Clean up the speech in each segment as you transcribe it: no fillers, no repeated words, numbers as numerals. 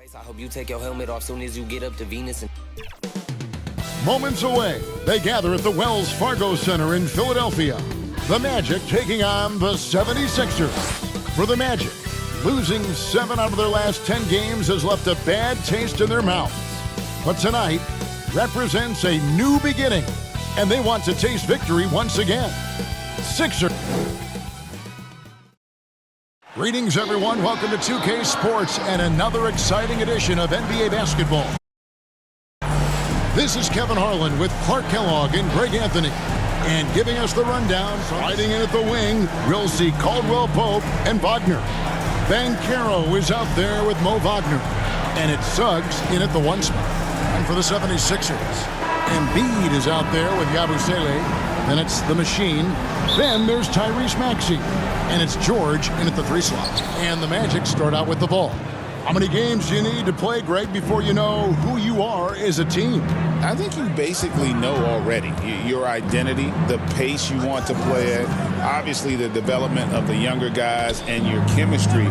I hope you take your helmet off soon as you get up to Venus. Moments away, they gather at the Wells Fargo Center in Philadelphia. The Magic taking on the 76ers. For the Magic, losing 7 out of their last 10 games has left a bad taste in their mouths. But tonight represents a new beginning, and they want to taste victory once again. Sixers. Greetings, everyone. Welcome to 2K Sports and another exciting edition of NBA basketball. This is Kevin Harlan with Clark Kellogg and Greg Anthony. And giving us the rundown, riding in at the wing, we'll see Caldwell Pope and Wagner. Banchero is out there with Mo Wagner. And it's Suggs in at the 1 spot. And for the 76ers, Embiid is out there with Yabusele. Then it's the Machine. Then there's Tyrese Maxey. And it's George in at the 3 slot. And the Magic start out with the ball. How many games do you need to play, Greg, before you know who you are as a team? I think you basically know already your identity, the pace you want to play at, obviously the development of the younger guys, and your chemistry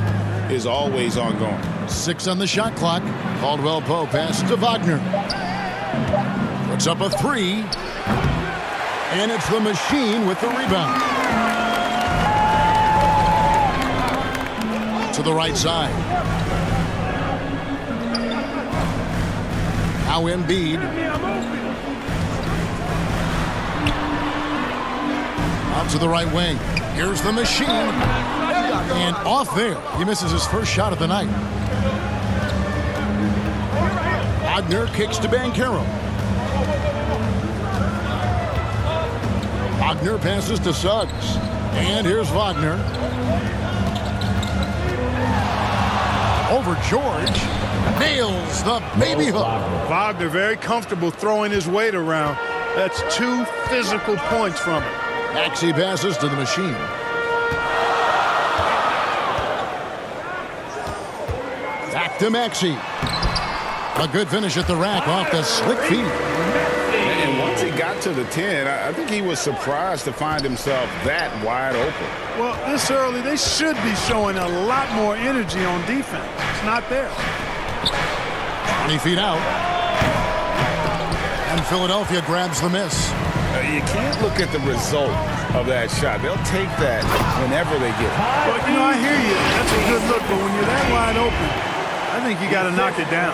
is always ongoing. 6 on the shot clock. Caldwell Pope pass to Wagner. Puts up a 3. And it's the Machine with the rebound. To the right side. Now Embiid. Out to the right wing. Here's the Machine. And off there. He misses his first shot of the night. Wagner kicks to Banchero. Wagner passes to Suggs. And here's Wagner. Over George. Nails the baby hook. Wagner very comfortable throwing his weight around. That's 2 physical points from him. Maxey passes to the Machine. Back to Maxey. A good finish at the rack off the slick feet. And once he got to the 10, I think he was surprised to find himself that wide open. Well, this early, they should be showing a lot more energy on defense. It's not there. 20 feet out. And Philadelphia grabs the miss. You can't look at the result of that shot. They'll take that whenever they get it. But, I hear you. That's a good look. But when you're that wide open, I think you got to knock it down.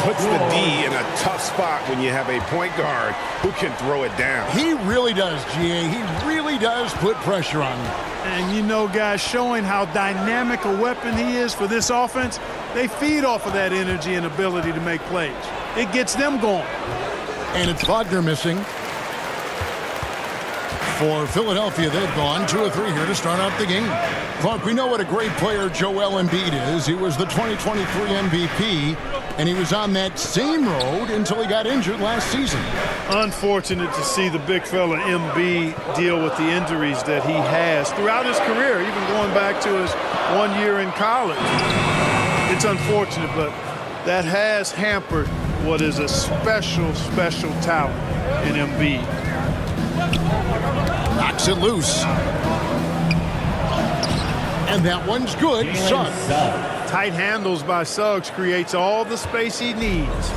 Puts the D in a tough spot when you have a point guard who can throw it down. He really does, GA. He really does put pressure on him. And guys, showing how dynamic a weapon he is for this offense, they feed off of that energy and ability to make plays. It gets them going. And it's Wagner missing. For Philadelphia, they've gone 2 of 3 here to start out the game. Clark, we know what a great player Joel Embiid is. He was the 2023 MVP, and he was on that same road until he got injured last season. Unfortunate to see the big fella Embiid deal with the injuries that he has throughout his career, even going back to his 1 year in college. It's unfortunate, but that has hampered what is a special, special talent in Embiid. Knocks it loose. And that one's good. Suggs. Tight handles by Suggs creates all the space he needs.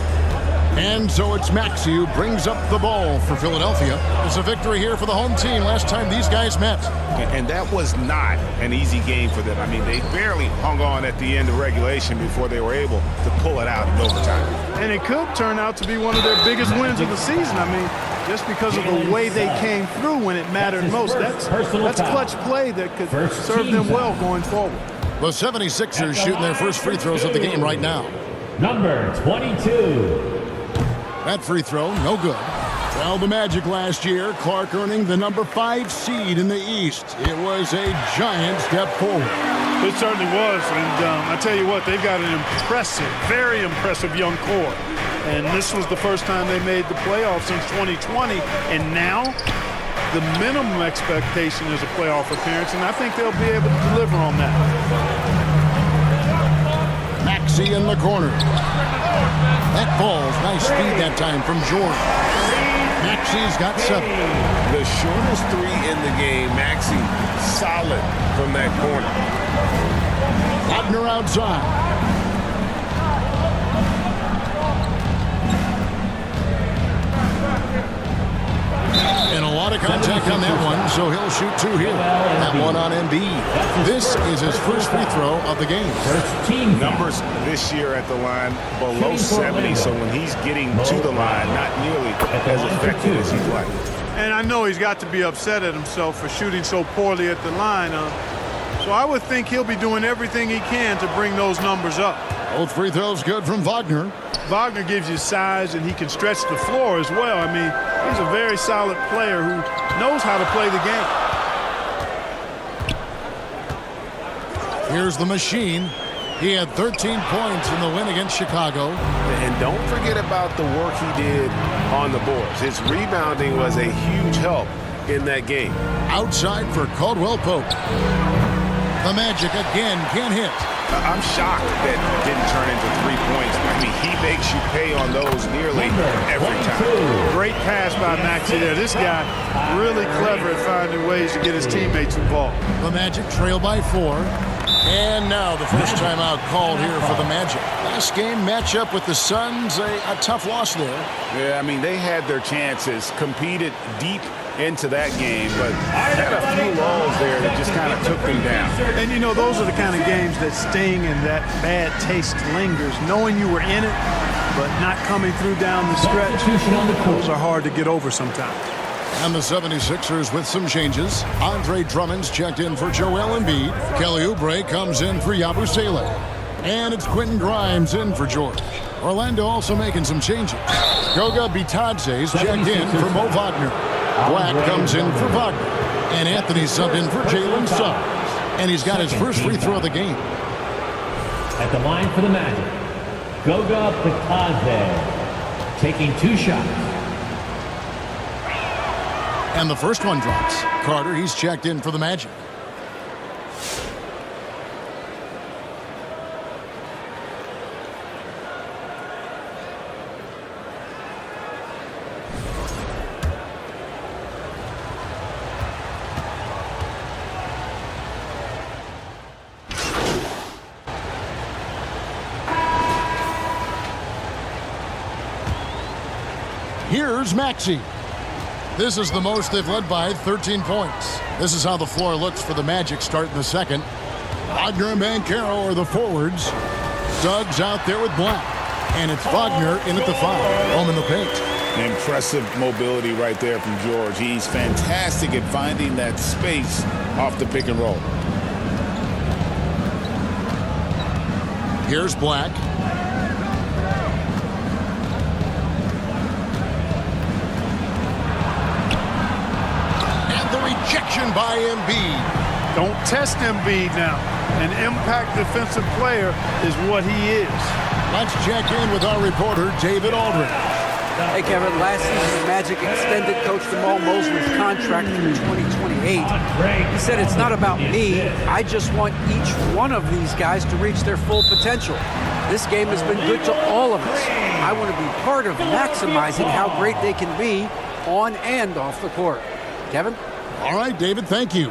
And so it's Maxey who brings up the ball for Philadelphia. It's a victory here for the home team last time these guys met. And that was not an easy game for them. I mean, they barely hung on at the end of regulation before they were able to pull it out in overtime. And it could turn out to be one of their biggest wins of the season. I mean, just because of the way they came through when it mattered most. That's clutch play that could serve them well going forward. The 76ers shooting their first free throws of the game right now. Number 22. That free throw, no good. Well, the Magic last year, Clark earning the number 5 seed in the East. It was a giant step forward. It certainly was, and I tell you what, they've got an impressive, very impressive young core. And this was the first time they made the playoffs since 2020, and now the minimum expectation is a playoff appearance, and I think they'll be able to deliver on that. Maxey in the corner. That falls. Nice speed that time from George. Maxey's got 7. The shortest 3 in the game, Maxey, solid from that corner. Wagner outside. And a lot of contact on that one, so he'll shoot 2 here. That one on Embiid. This is his first free throw of the game. First team foul. Numbers this year at the line below 70, so when he's getting to the line, not nearly as effective as he'd like. And I know he's got to be upset at himself for shooting so poorly at the line. So I would think he'll be doing everything he can to bring those numbers up. Both free throws good from Wagner. Wagner gives you size, and he can stretch the floor as well. I mean, he's a very solid player who knows how to play the game. Here's the machine. He had 13 points in the win against Chicago. And don't forget about the work he did on the boards. His rebounding was a huge help in that game. Outside for Caldwell Pope. The Magic again can't hit. I'm shocked that it didn't turn into 3 points. I mean, he makes you pay on those nearly every time. Great pass by Maxey there. This guy really clever at finding ways to get his teammates involved. The Magic trail by 4. And now the first timeout called here for the Magic. Last game matchup with the Suns, a tough loss there. Yeah, I mean, they had their chances, competed deep into that game, but had a few lulls there that just kind of took them down. And, you know, those are the kind of games that sting and that bad taste lingers. Knowing you were in it, but not coming through down the stretch, those are hard to get over sometimes. And the 76ers with some changes. Andre Drummond's checked in for Joel Embiid. Kelly Oubre comes in for Yabusele. And it's Quentin Grimes in for George. Orlando also making some changes. Goga Bitadze's checked in for Mo Wagner. Black comes in for Wagner. And Anthony subbed in for Jalen Suggs. And he's got his first free throw of the game. At the line for the Magic, Goga Bitadze taking 2 shots. And the first one drops. Carter, he's checked in for the Magic. Here's Maxey. This is the most they've led by, 13 points. This is how the floor looks for the Magic starting the second. Wagner and Banchero are the forwards. Suggs out there with Black. And it's Wagner in at the foul. Home in the paint. Impressive mobility right there from George. He's fantastic at finding that space off the pick and roll. Here's Black. Rejection by Embiid. Don't test Embiid now. An impact defensive player is what he is. Let's check in with our reporter, David Aldridge. Hey, Kevin, last season the Magic extended Coach Jamal Mosley's contract through 2028. He said, it's not about me. I just want each one of these guys to reach their full potential. This game has been good to all of us. I want to be part of maximizing how great they can be on and off the court. Kevin? All right, David, thank you.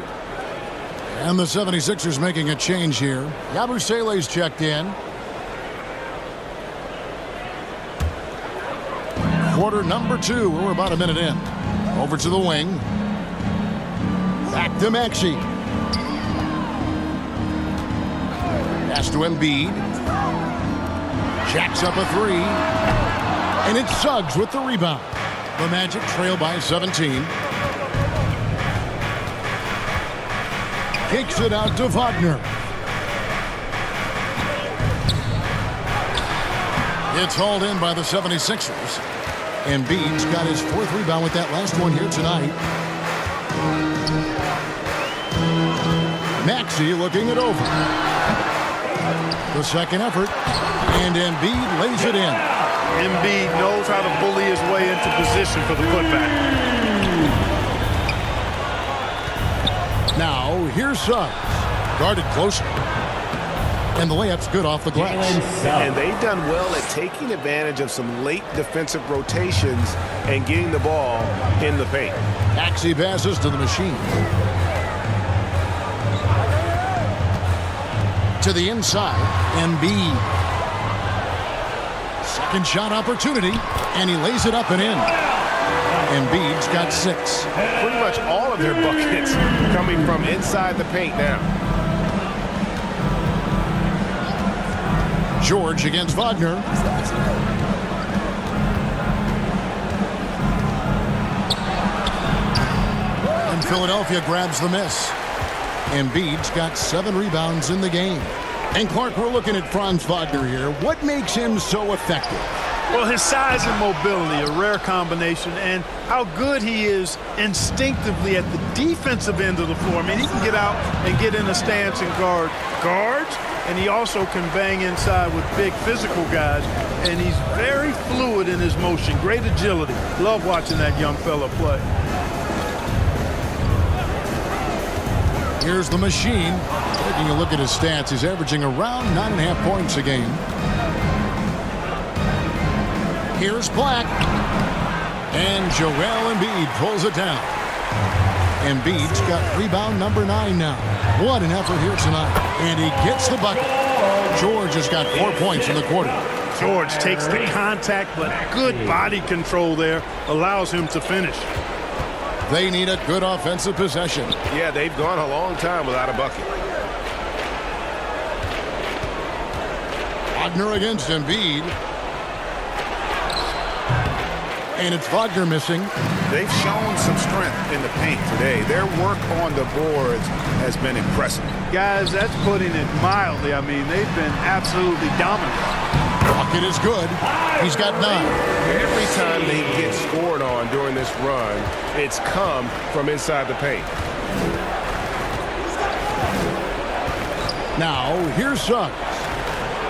And the 76ers making a change here. Yabusele's checked in. Quarter number 2. We're about a minute in. Over to the wing. Back to Maxey. Pass to Embiid. Jacks up a 3. And it's Suggs with the rebound. The Magic trail by 17. Kicks it out to Wagner. It's hauled in by the 76ers. Embiid's got his 4th rebound with that last one here tonight. Maxey looking it over. The second effort. And Embiid lays it in. Embiid knows how to bully his way into position for the putback. Now, here's Suggs. Guarded closer. And the layup's good off the glass. And they've done well at taking advantage of some late defensive rotations and getting the ball in the paint. Maxey passes to the machine. To the inside. Embiid. Second shot opportunity. And he lays it up and in. Embiid's got 6. Pretty much all of their buckets coming from inside the paint now. George against Wagner. And Philadelphia grabs the miss. Embiid's got 7 rebounds in the game. And Clark, we're looking at Franz Wagner here. What makes him so effective? Well, his size and mobility, a rare combination, and how good he is instinctively at the defensive end of the floor. I mean, he can get out and get in a stance and guard guards, and he also can bang inside with big physical guys, and he's very fluid in his motion, great agility. Love watching that young fella play. Here's the machine. Taking a look at his stats, he's averaging around 9.5 points a game. Here's Black. And Joel Embiid pulls it down. Embiid's got rebound number 9 now. What an effort here tonight. And he gets the bucket. George has got 4 points in the quarter. George takes the contact, but good body control there allows him to finish. They need a good offensive possession. Yeah, they've gone a long time without a bucket. Wagner against Embiid. And it's Wagner missing. They've shown some strength in the paint today. Their work on the boards has been impressive. Guys, that's putting it mildly. I mean, they've been absolutely dominant. Bucket is good. He's got 9. Every time they get scored on during this run, it's come from inside the paint. Now, here's Suggs.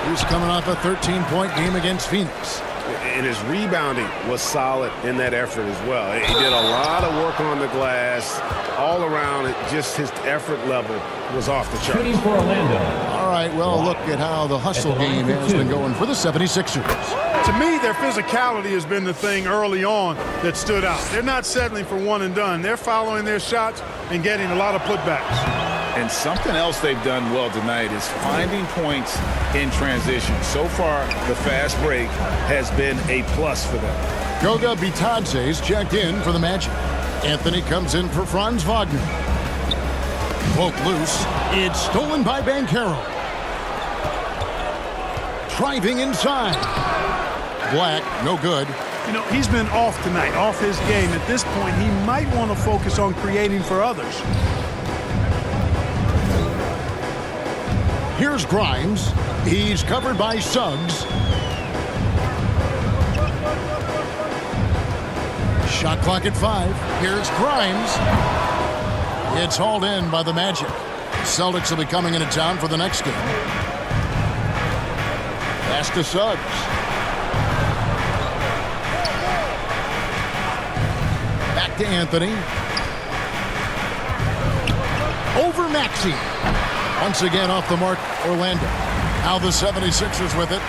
He's coming off a 13-point game against Phoenix. And his rebounding was solid in that effort as well. He did a lot of work on the glass. All around, just his effort level was off the charts. Shooting for Orlando. All right, well, look at how the hustle game has been going for the 76ers. To me, their physicality has been the thing early on that stood out. They're not settling for one and done. They're following their shots and getting a lot of putbacks. And something else they've done well tonight is finding points in transition. So far, the fast break has been a plus for them. Goga Bitadze's checked in for the Magic. Anthony comes in for Franz Wagner. Poke loose. It's stolen by Banchero. Driving inside. Black, no good. You know, he's been off tonight, off his game. At this point, he might want to focus on creating for others. Here's Grimes. He's covered by Suggs. Shot clock at 5. Here's Grimes. It's hauled in by the Magic. Celtics will be coming into town for the next game. Pass to Suggs. Back to Anthony. Over Maxey. Once again off the mark, Orlando. Now the 76ers with it.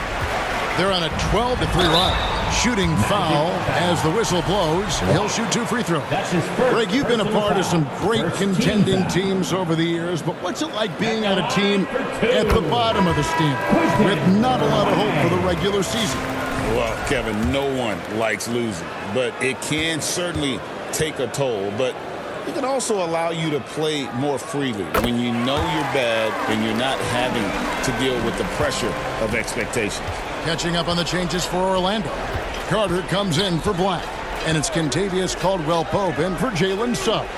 They're on a 12-3 run. Shooting foul as the whistle blows. He'll shoot 2 free throws. Greg, you've been a part of some great contending teams over the years, but what's it like being on a team at the bottom of the standing with not a lot of hope for the regular season? Well, Kevin, no one likes losing, but it can certainly take a toll. But it can also allow you to play more freely when you know you're bad and you're not having to deal with the pressure of expectations. Catching up on the changes for Orlando. Carter comes in for Black. And it's Kentavious Caldwell-Pope in for Jalen Suggs.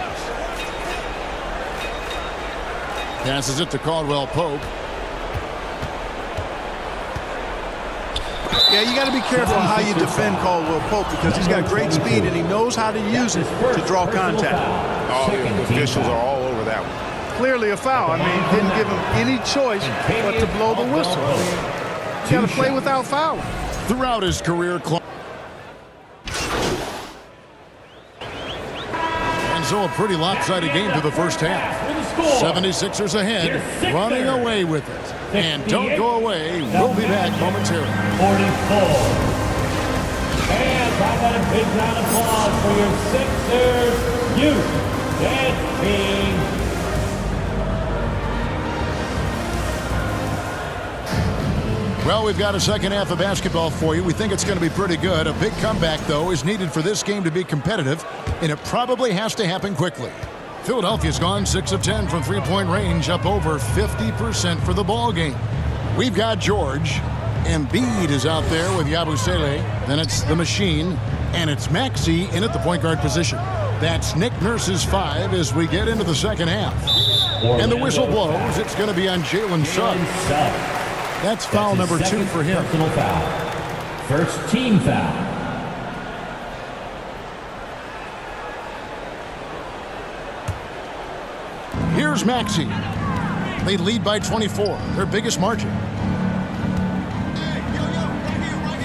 Passes it to Caldwell-Pope. Yeah, you got to be careful how you defend Caldwell-Pope because he's got great speed and he knows how to use it to draw contact. All the officials are all over that one. Clearly a foul. I mean, didn't give him any choice but to blow the whistle. You got to play without fouling. Throughout his career, and so a pretty lopsided game to the first half. 76ers ahead, running away with it. And don't go away. We'll be back momentarily. 44. And how about a big round of applause for your Sixers youth dance team. Well, we've got a second half of basketball for you. We think it's going to be pretty good. A big comeback, though, is needed for this game to be competitive, and it probably has to happen quickly. Philadelphia's gone 6 of 10 from three-point range, up over 50% for the ball game. We've got George. Embiid is out there with Yabusele. Then it's the Machine, and it's Maxey in at the point guard position. That's Nick Nurse's 5 as we get into the second half. And the whistle blows. It's going to be on Jalen Suggs. That's foul number 2 for him. Personal foul. First team foul. Here's Maxey. They lead by 24, their biggest margin.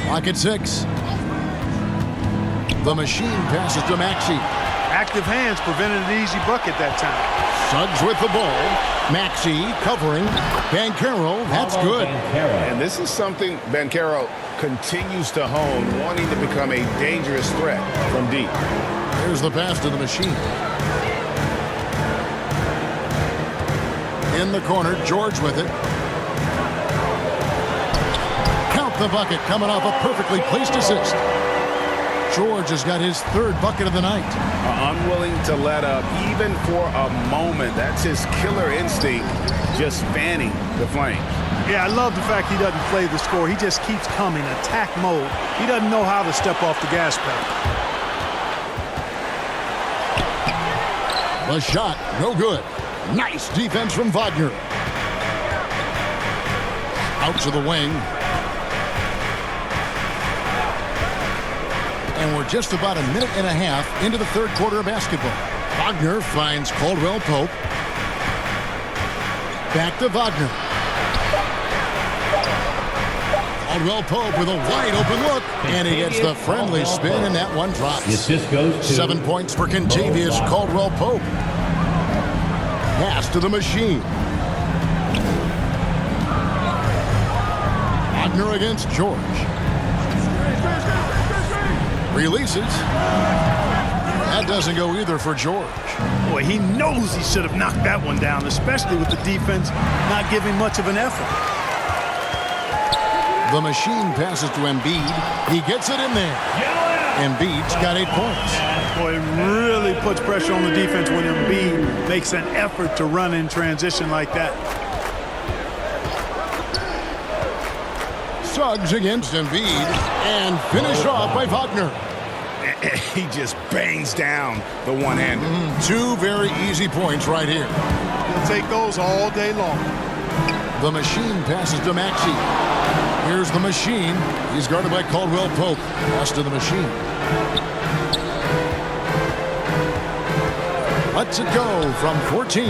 Lock at 6. The Machine passes to Maxey. Active hands prevented an easy bucket that time. Suggs with the ball. Maxey covering. Banchero, that's good. And this is something Banchero continues to hone, wanting to become a dangerous threat from deep. Here's the pass to the Machine. In the corner, George with it. Count the bucket, coming off a perfectly placed assist. George has got his 3rd bucket of the night. Unwilling to let up, even for a moment. That's his killer instinct, just fanning the flames. Yeah, I love the fact he doesn't play the score. He just keeps coming, attack mode. He doesn't know how to step off the gas pedal. The shot, no good. Nice defense from Wagner. Out to the wing. And we're just about a minute and a half into the 3rd quarter of basketball. Wagner finds Caldwell Pope. Back to Wagner. Caldwell Pope with a wide open look. And he gets the friendly spin, and that one drops. The assist goes to 7 points for Kentavious Caldwell Pope. Pass to the Machine. Wagner against George. Releases. That doesn't go either for George. Boy, he knows he should have knocked that one down, especially with the defense not giving much of an effort. The Machine passes to Embiid. He gets it in there. Embiid's got 8 points. Boy, it really puts pressure on the defense when Embiid makes an effort to run in transition like that. Suggs against Embiid, and finished off by Wagner. He just bangs down the one-hander. 2 very easy points right here. He'll take those all day long. The Machine passes to Maxey. Here's the Machine. He's guarded by Caldwell Pope. Pass to the Machine. Lets it go from 14.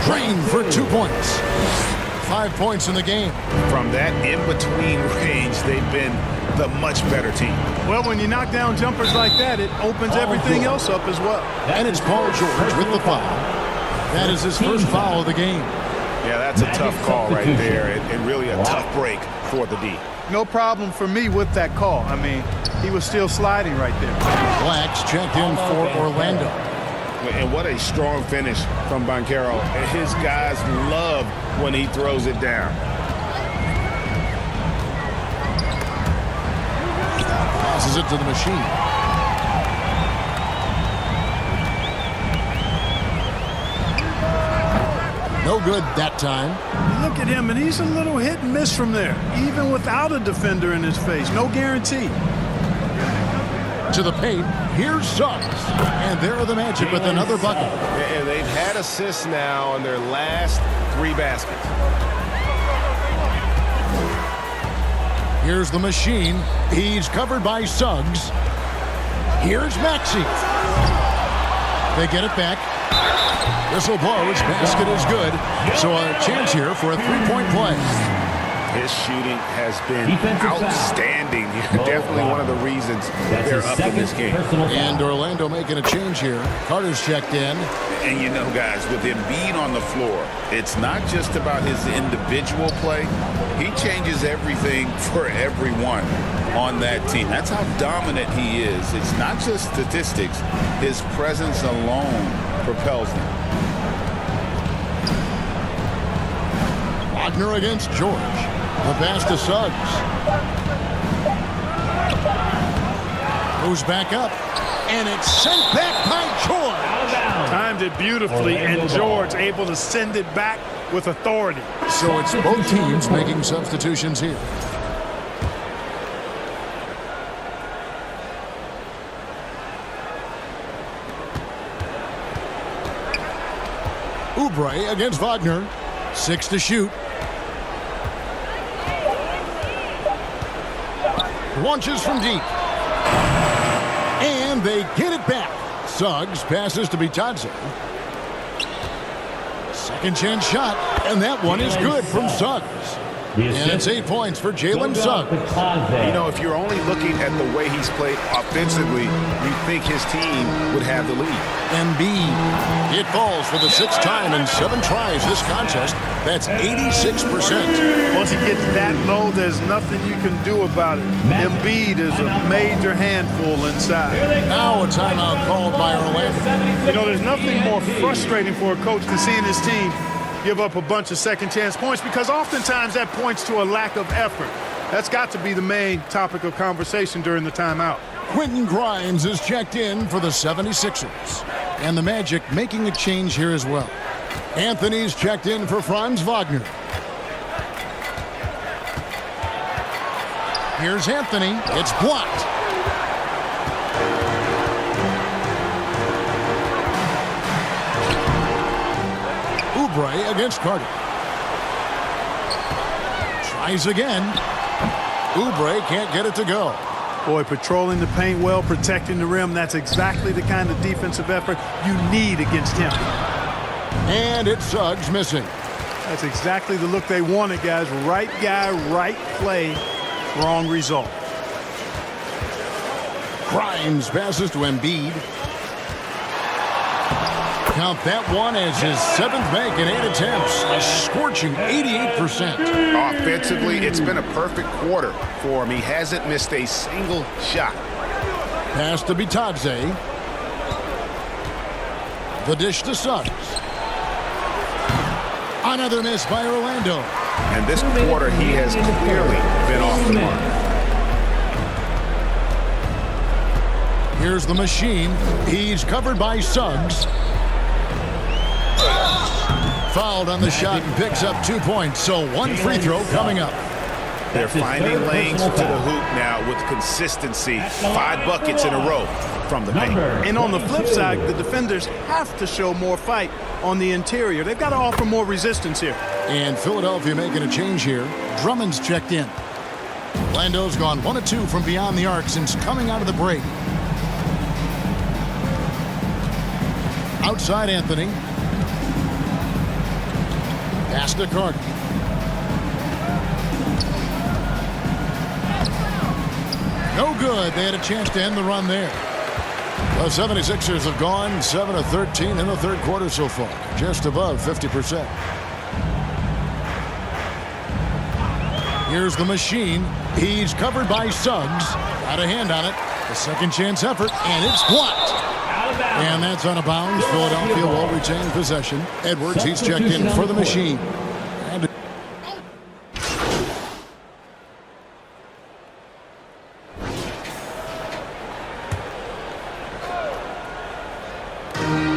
Drain for 2 points. 5 points in the game. From that in-between range, they've been the much better team. Well, when you knock down jumpers like that, it opens everything else up as well. And it's Paul George with the foul. That is his first foul of the game. Yeah, that's a tough call right there, and really a tough break for the D. No problem for me with that call. I mean, he was still sliding right there. Blacks checked in for Orlando. And what a strong finish from Banchero. His guys love when he throws it down. Passes it to the Machine. No good that time. Look at him, and he's a little hit and miss from there, even without a defender in his face. No guarantee. To the paint, here's Suggs. And there are the Magic with another bucket. And they've had assists now on their last 3 baskets. Here's the Machine. He's covered by Suggs. Here's Maxey. They get it back. Whistle blows. Basket is good. So a chance here for a 3-point play. His shooting has been outstanding. Definitely one of the reasons they're up in this game. And Orlando making a change here. Carter's checked in. And you know, guys, with Embiid on the floor, it's not just about his individual play. He changes everything for everyone on that team. That's how dominant he is. It's not just statistics. His presence alone propels them. Wagner against George. The pass to Suggs. Moves back up. And it's sent back by George. Timed it beautifully, and George able to send it back with authority. So it's both teams making substitutions here. Oubre against Wagner. 6 to shoot. Launches from deep. And they get it back. Suggs passes to Bitadze. Second chance shot, and that one is good from Suggs. And it's 8 points for Jalen Suggs. You know, if you're only looking at the way he's played offensively, you think his team would have the lead. Embiid. It falls for the 6th time in 7 tries this contest. That's 86%. Once he gets that low, there's nothing you can do about it. Embiid is a major handful inside. Now a timeout called by Orlando. You know, there's nothing more frustrating for a coach than seeing his team give up a bunch of second chance points, because oftentimes that points to a lack of effort. That's got to be the main topic of conversation during the timeout. Quentin Grimes is checked in for the 76ers. And the Magic making a change here as well. Anthony's checked in for Franz Wagner. Here's Anthony. It's blocked. Oubre against Carter. Tries again. Oubre can't get it to go. Boy, patrolling the paint well, protecting the rim, that's exactly the kind of defensive effort you need against him. And it's Suggs missing. That's exactly the look they wanted, guys. Right guy, right play, wrong result. Grimes passes to Embiid. Count that one as his 7th make in 8 attempts. A scorching 88%. Offensively, it's been a perfect quarter for him. He hasn't missed a single shot. Pass to Bitadze. The dish to Suggs. Another miss by Orlando. And this quarter, he has clearly been off the mark. Here's the machine. He's covered by Suggs. Fouled on the shot and picks up 2 points. So 1 free throw coming up. They're finding lanes to the hoop now with consistency. 5 buckets in a row from the paint. And on the flip side, the defenders have to show more fight on the interior. They've got to offer more resistance here. And Philadelphia making a change here. Drummond's checked in. Orlando's gone 1 of 2 from beyond the arc since coming out of the break. Outside Anthony. Pass to Carter. No good. They had a chance to end the run there. The 76ers have gone 7 of 13 in the 3rd quarter so far. Just above 50%. Here's the machine. He's covered by Suggs. Got a hand on it. The second chance effort, and it's blocked. And that's out of bounds. Philadelphia will retain possession. Edwards, he's checked in for the machine.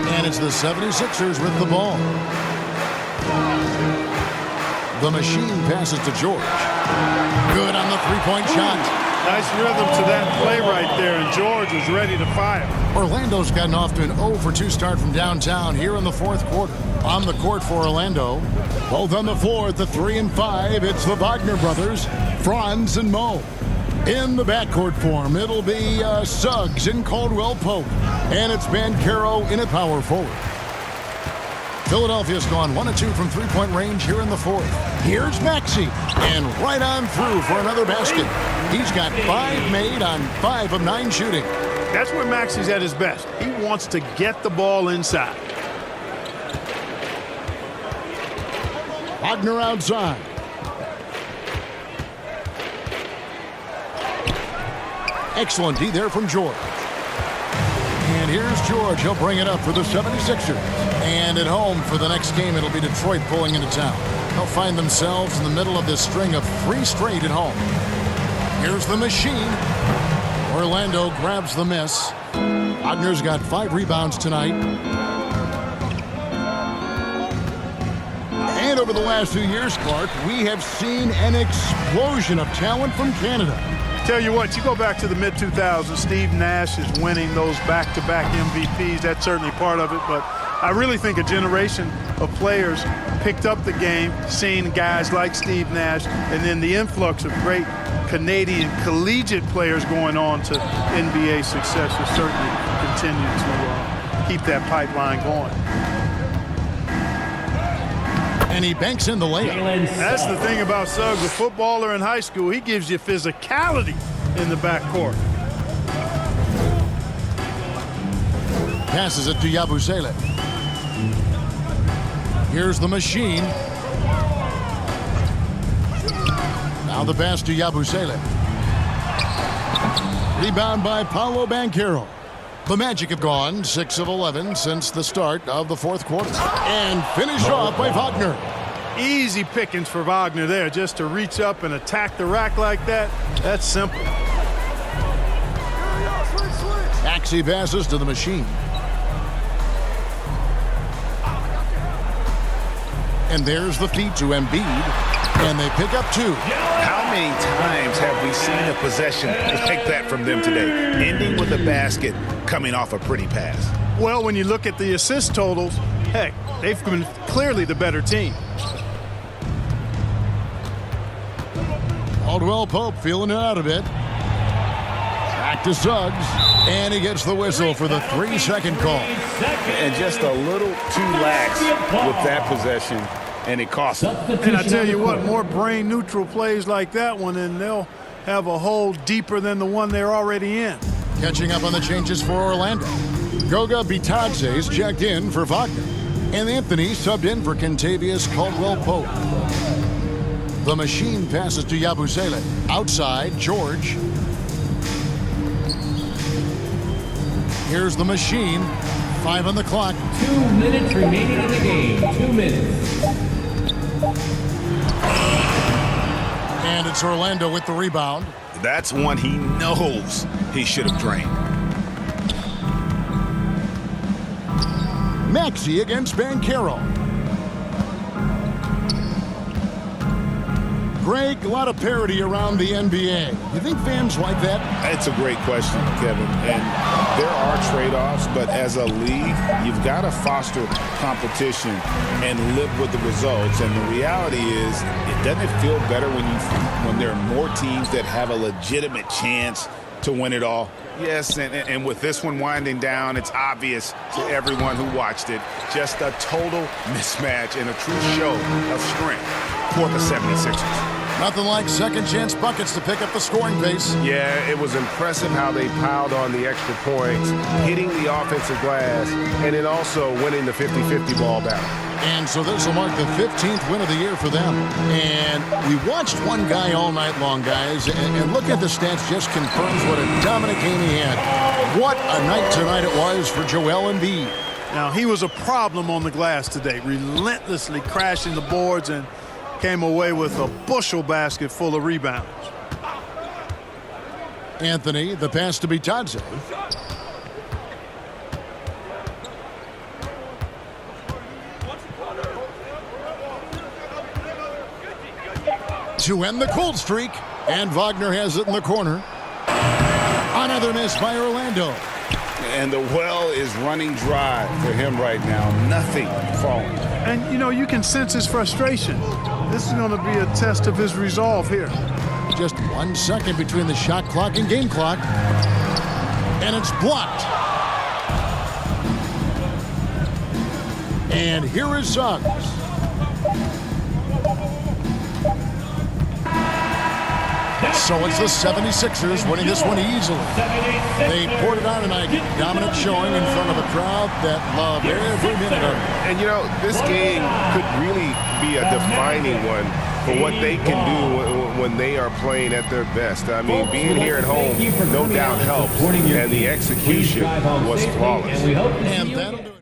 And it's the 76ers with the ball. The machine passes to George. Good on the 3-point shot. Nice rhythm to that play right there, and George was ready to fire. Orlando's gotten off to an 0 for 2 start from downtown here in the 4th quarter. On the court for Orlando, both on the floor at the 3 and 5, it's the Wagner brothers, Franz and Mo. In the backcourt form, it'll be Suggs and Caldwell Pope, and it's Banchero in a power forward. Philadelphia's gone 1 of 2 from 3-point range here in the 4th. Here's Maxey, and right on through for another basket. He's got 5 made on 5 of 9 shooting. That's where Maxey's at his best. He wants to get the ball inside. Wagner outside. Excellent D there from George. And here's George. He'll bring it up for the 76ers. And at home for the next game, it'll be Detroit pulling into town. They'll find themselves in the middle of this string of 3 straight at home. Here's the machine. Orlando grabs the miss. Wagner's got 5 rebounds tonight. And over the last few years, Clark, we have seen an explosion of talent from Canada. Tell you what, you go back to the mid-2000s, Steve Nash is winning those back-to-back MVPs. That's certainly part of it, but I really think a generation of players picked up the game, seeing guys like Steve Nash, and then the influx of great Canadian collegiate players going on to NBA success has certainly continued to keep that pipeline going. And he banks in the layup. That's the thing about Suggs, a footballer in high school. He gives you physicality in the backcourt. Passes it to Yabusele. Here's the machine. Now the pass to Yabusele. Rebound by Paolo Banchero. The Magic have gone 6 of 11 since the start of the 4th quarter. And finished off by Wagner. Easy pickings for Wagner there, just to reach up and attack the rack like that. That's simple. Maxey passes to the machine. And there's the feed to Embiid. And they pick up 2. How many times have we seen a possession like that from them today? Ending with a basket, coming off a pretty pass. Well, when you look at the assist totals, heck, they've been clearly the better team. Caldwell Pope feeling it out a bit. Back to Suggs. And he gets the whistle for the 3-second call. And just a little too lax with that possession, and it cost him. And I tell you what, more brain-neutral plays like that one, and they'll have a hole deeper than the one they're already in. Catching up on the changes for Orlando. Goga Bitadze's checked in for Wagner. And Anthony subbed in for Kentavious Caldwell-Pope. The machine passes to Yabusele. Outside, George. Here's the machine. 5 on the clock. 2 minutes remaining in the game. 2 minutes. And it's Orlando with the rebound. That's one he knows he should have drained. Maxey against Banchero. Greg, a lot of parity around the NBA. You think fans like that? That's a great question, Kevin. And there are trade-offs, but as a league, you've got to foster competition and live with the results. And the reality is, doesn't it feel better when there are more teams that have a legitimate chance to win it all? Yes, and with this one winding down, it's obvious to everyone who watched it. Just a total mismatch and a true show of strength for the 76ers. Nothing like second chance buckets to pick up the scoring pace. Yeah, it was impressive how they piled on the extra points, hitting the offensive glass, and then also winning the 50-50 ball battle. And so this will mark the 15th win of the year for them. And we watched one guy all night long, guys, and look at the stats just confirms what a dominant game he had. What a night tonight it was for Joel Embiid. Now, he was a problem on the glass today, relentlessly crashing the boards and came away with a bushel basket full of rebounds. Anthony, the pass to Bitadze. To end the cold streak, and Wagner has it in the corner. Another miss by Orlando. And the well is running dry for him right now. Nothing falling. And, you know, you can sense his frustration. This is going to be a test of his resolve here. Just 1 second between the shot clock and game clock. And it's blocked. And here is Suggs. So it's the 76ers winning this one easily. They poured it on tonight, dominant showing in front of a crowd that loved every minute of it. And, you know, this game could really be a defining one for what they can do when they are playing at their best. I mean, being here at home, no doubt helps, and the execution was flawless. And we hope to see And you that'll again. do it.